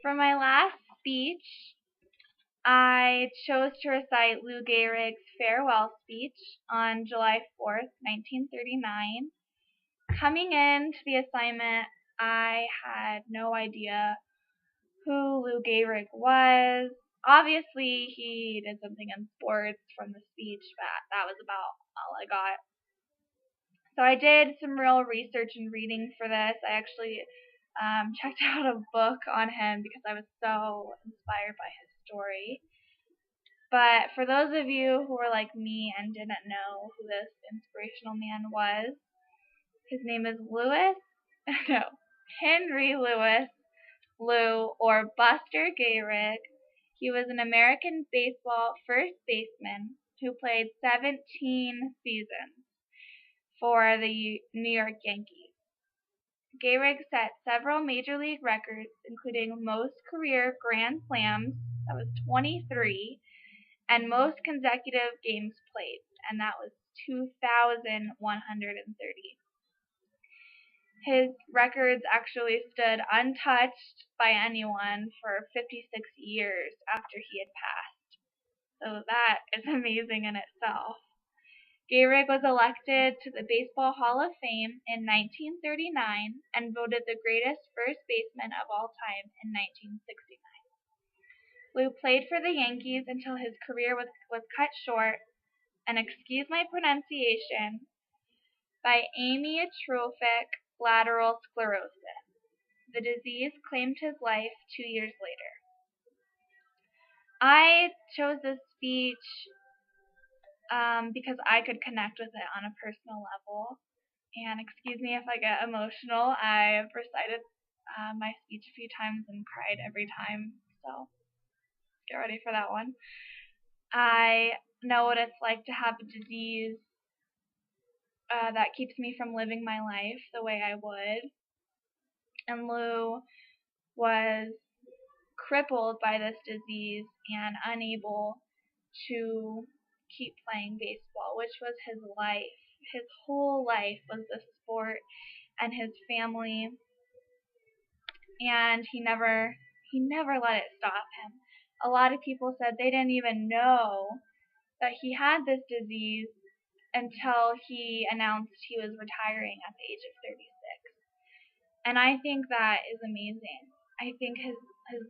For my last speech, I chose to recite Lou Gehrig's farewell speech on July 4th, 1939. Coming into the assignment, I had no idea who Lou Gehrig was. Obviously, he did something in sports from the speech, but that was about all I got. So I did some real research and reading for this. I actually checked out a book on him because I was so inspired by his story. But for those of you who were like me and didn't know who this inspirational man was, his name is Henry Louis Lou, or Buster Gehrig. He was an American baseball first baseman who played 17 seasons for the New York Yankees. Gehrig set several major league records, including most career grand slams, that was 23, and most consecutive games played, and that was 2,130. His records actually stood untouched by anyone for 56 years after he had passed. So that is amazing in itself. Gehrig was elected to the Baseball Hall of Fame in 1939 and voted the greatest first baseman of all time in 1969. Lou played for the Yankees until his career was cut short, and excuse my pronunciation, by amyotrophic lateral sclerosis. The disease claimed his life 2 years later. I chose this speech because I could connect with it on a personal level. And excuse me if I get emotional. I've recited my speech a few times and cried every time, so get ready for that one. I know what it's like to have a disease that keeps me from living my life the way I would. And Lou was crippled by this disease and unable to keep playing baseball, which was his life. His whole life was the sport and his family, and he never let it stop him. A lot of people said they didn't even know that he had this disease until he announced he was retiring at the age of 36. And I think that is amazing. I think his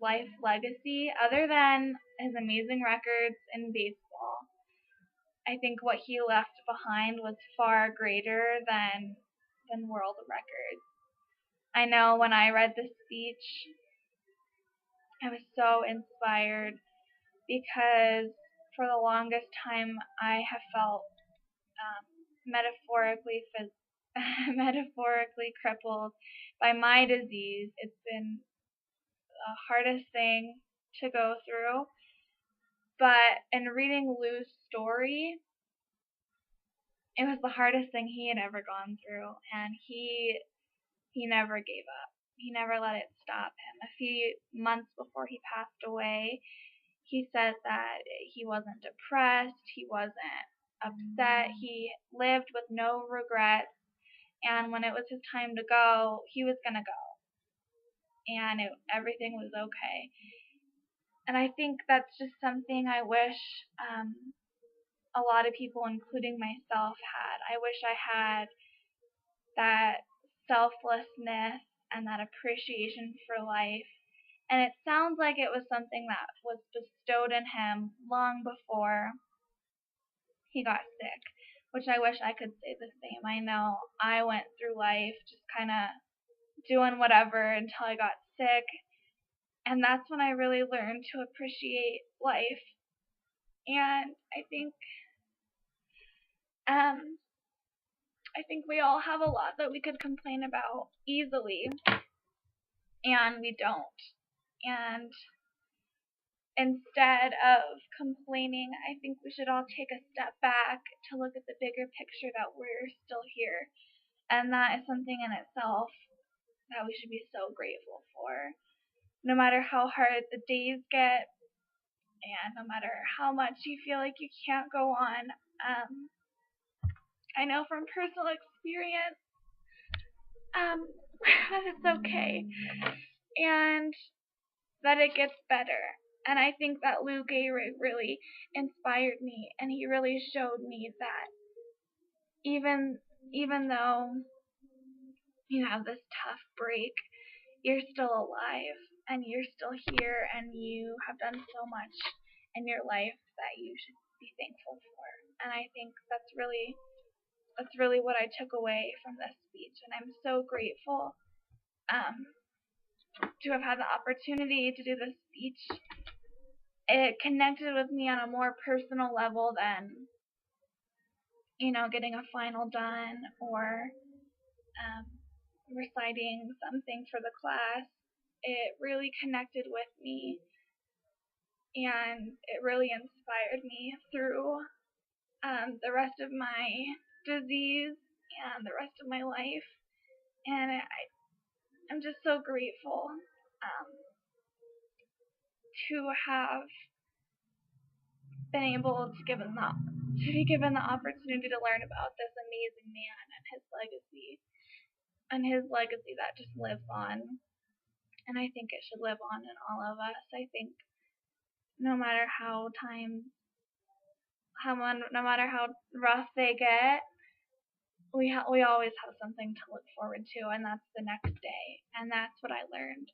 life legacy, other than his amazing records in baseball, I think what he left behind was far greater than world records. I know when I read this speech, I was so inspired because for the longest time I have felt metaphorically crippled by my disease. It's been the hardest thing to go through. But in reading Lou's story, it was the hardest thing he had ever gone through, and he never gave up. He never let it stop him. A few months before he passed away, he said that he wasn't depressed, he wasn't upset, he lived with no regrets, and when it was his time to go, he was going to go, and everything was okay. And I think that's just something I wish a lot of people, including myself, had. I wish I had that selflessness and that appreciation for life. And it sounds like it was something that was bestowed in him long before he got sick, which I wish I could say the same. I know I went through life just kind of doing whatever until I got sick, and that's when I really learned to appreciate life. And I think we all have a lot that we could complain about easily, and we don't. And instead of complaining, I think we should all take a step back to look at the bigger picture that we're still here. And that is something in itself that we should be so grateful for. No matter how hard the days get, and no matter how much you feel like you can't go on, I know from personal experience that it's okay. And that it gets better. And I think that Lou Gehrig really inspired me, and he really showed me that even though you have this tough break, you're still alive and you're still here and you have done so much in your life that you should be thankful for. And I think that's really what I took away from this speech, and I'm so grateful to have had the opportunity to do this speech. It connected with me on a more personal level than, getting a final done or reciting something for the class. It really connected with me, and it really inspired me through the rest of my disease and the rest of my life. And I'm just so grateful to have been able to be given the opportunity to learn about this amazing man and his legacy that just lives on. And I think it should live on in all of us. I think no matter how rough they get, we always have something to look forward to, and that's the next day. And that's what I learned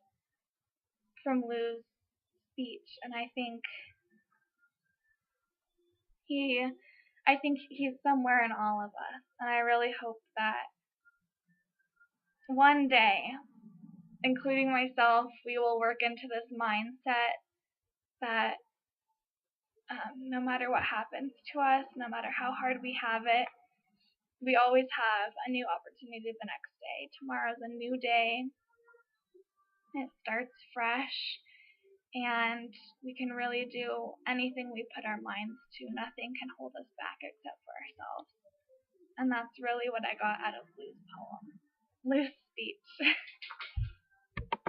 from Lou's speech. And I think he's somewhere in all of us. And I really hope that one day, including myself, we will work into this mindset that no matter what happens to us, no matter how hard we have it, we always have a new opportunity the next day. Tomorrow's a new day. It starts fresh, and we can really do anything we put our minds to. Nothing can hold us back except for ourselves. And that's really what I got out of